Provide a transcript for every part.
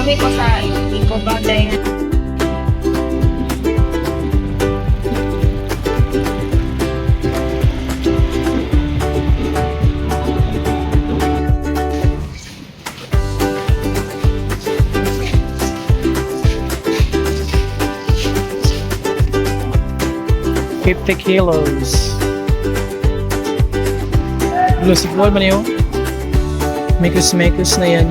Sabi ko sa Iko Bagay. 50 kilos. Lusik ball man yun. Mekus na yan.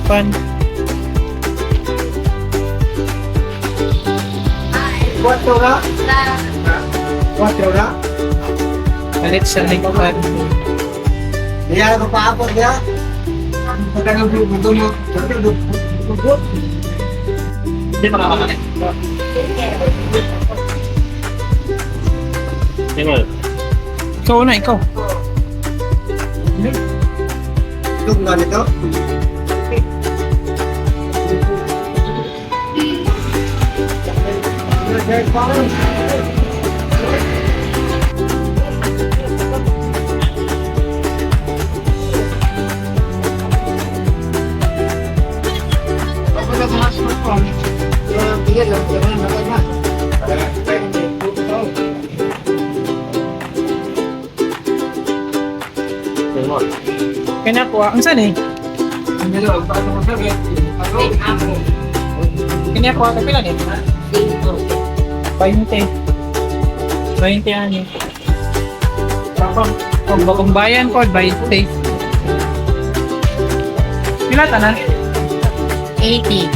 Fun. Cuatro na? Cuatro na? Palit sa likuan. Kaya ako paabot niya. Pagkagang buto mo. Hindi makakakalit. Ikaw na, ikaw. Itong nga nito. Kaya nakuha. Ang saan eh? Kaya nakuha ka pila niya? 20. 20 ani. Kung bayan ko, 20. Pila tanan? 80.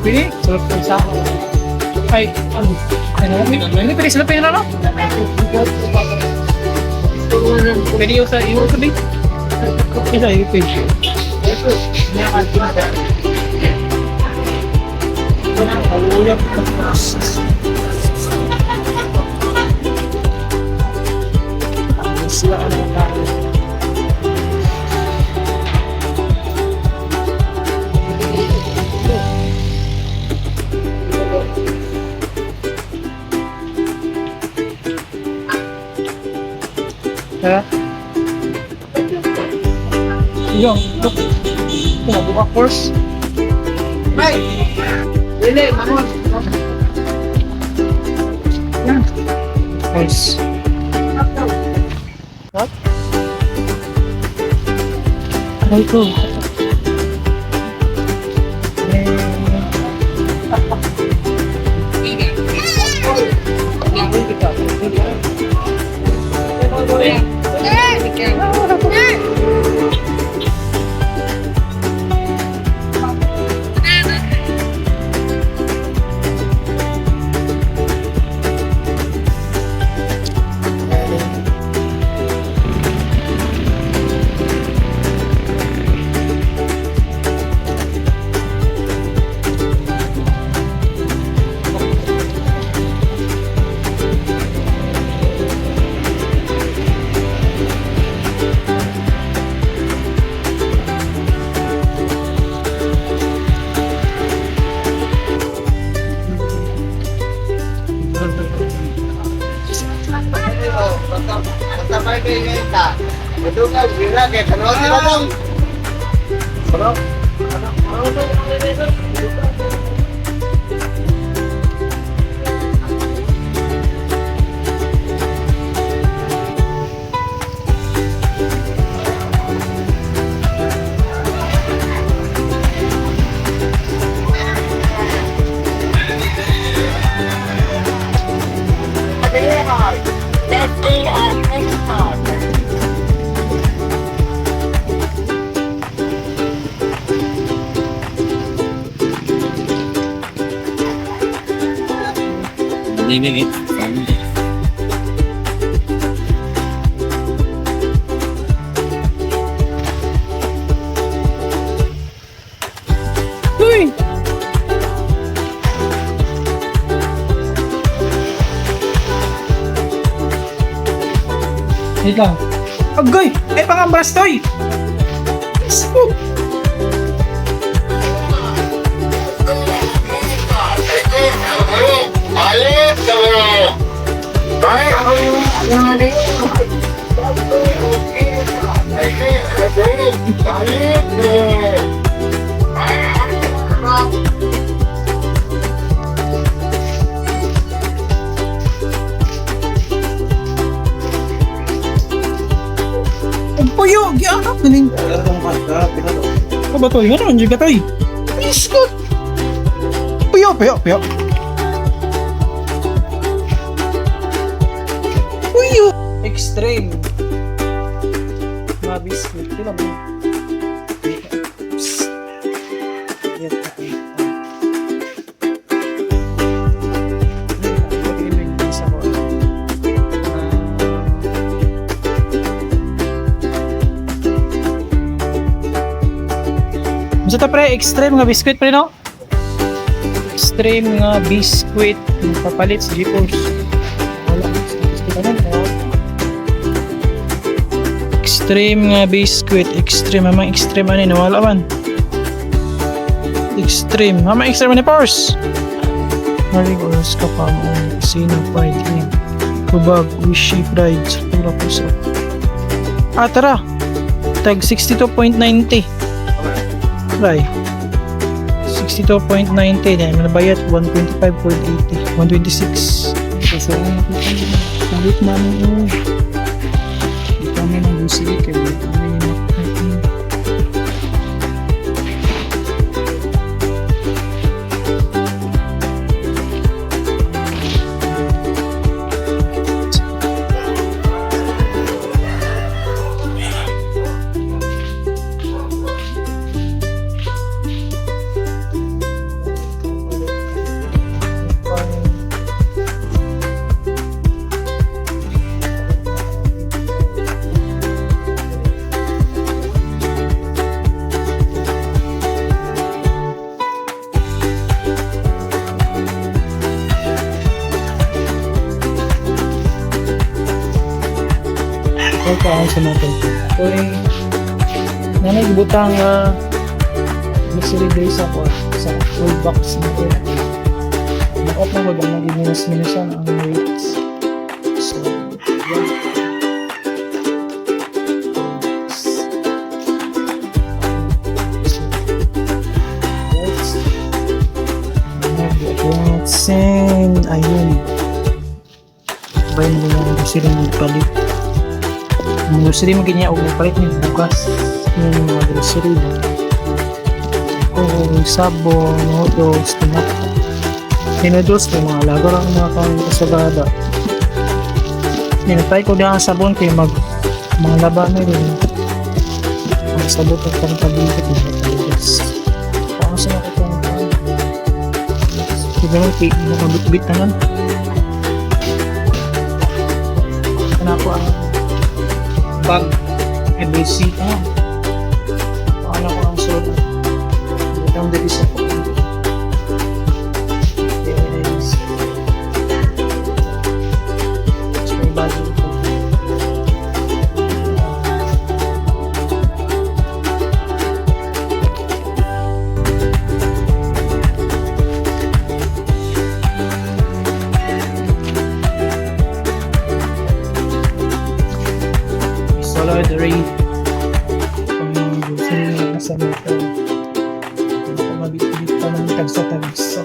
Pili? Sarap ko isa. Ay, ano? Ini pili sila pera no? Pili yung sa iyo sabi? Isa yung pili. Ha? Yung, look. Buka course. Hey! Dili, mamos. Yan. Course. What? Ay ko. Basta pa kayo ngayon ta. Madungan, sila kaya kanaw sila lang. Ano? Malimig eh. Uy! Wait lang. Agoy! Ay, pangambras to eh! Ang puyo! Gianap! Naling... Ano ba to? Ano? Andiyan ka to eh! Iskot! Puyo! Puyo! Puyo! Puyo! Extreme! Mabis. Kailan mo? Sa to pre, extreme nga biscuit pre no? Extreme nga biscuit papalit sa G-Force. Wala, biscuit ano? Extreme nga biscuit, extreme, mamang extreme ano yun, wala man. Extreme, mamang extreme ni Force. Maring oras ka pa mo, sino fried yun. Kubag, wishy fried, sa pura puso. Ah, tara. Tag 62.90. Try. 62.90 na nabayad 125.80 126 so ulit namin yun hindi kami nang busili kayo sa natin. So, nanay butang grocery days ako sa full box natin. Mag-off na wag ang nag-minus-minusan ang rates. So, yan. Send ayun. Bayan mo lang grocery magpalit. Ang grocery mo ganyan, huwag nagpalit ng bukas. Yan yung mga grocery. Kung sabon, noodles, tomato. Yung noodles, yung mga lagar ang mga kasagada. Nagtay ko din ang sabon kayo mga laban na rin. Ang sabon at pangkabigat yung noodles. Kung saan ako itong siguro nakabit-bit naman. Kana ko ang bag MBC paano ko ang soda itong dali sa po yes so may bago po Solid rate kung gusto nyo nasa meter hindi ko mabit-bit pa ng tagsa-tagsa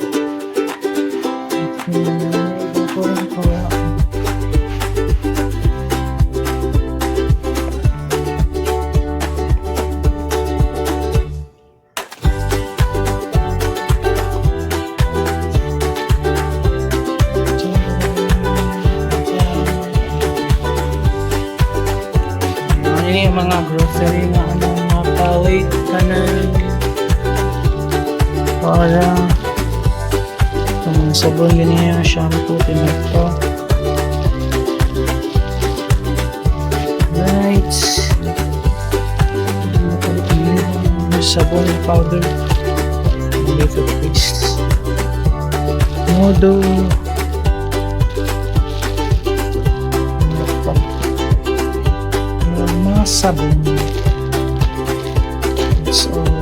mga grocery na anong mapalit ka na para Sabon ganyan, shampoo, tinapos. Right. Sabon, powder. Makeup paste. Modo. Mga sabon. So,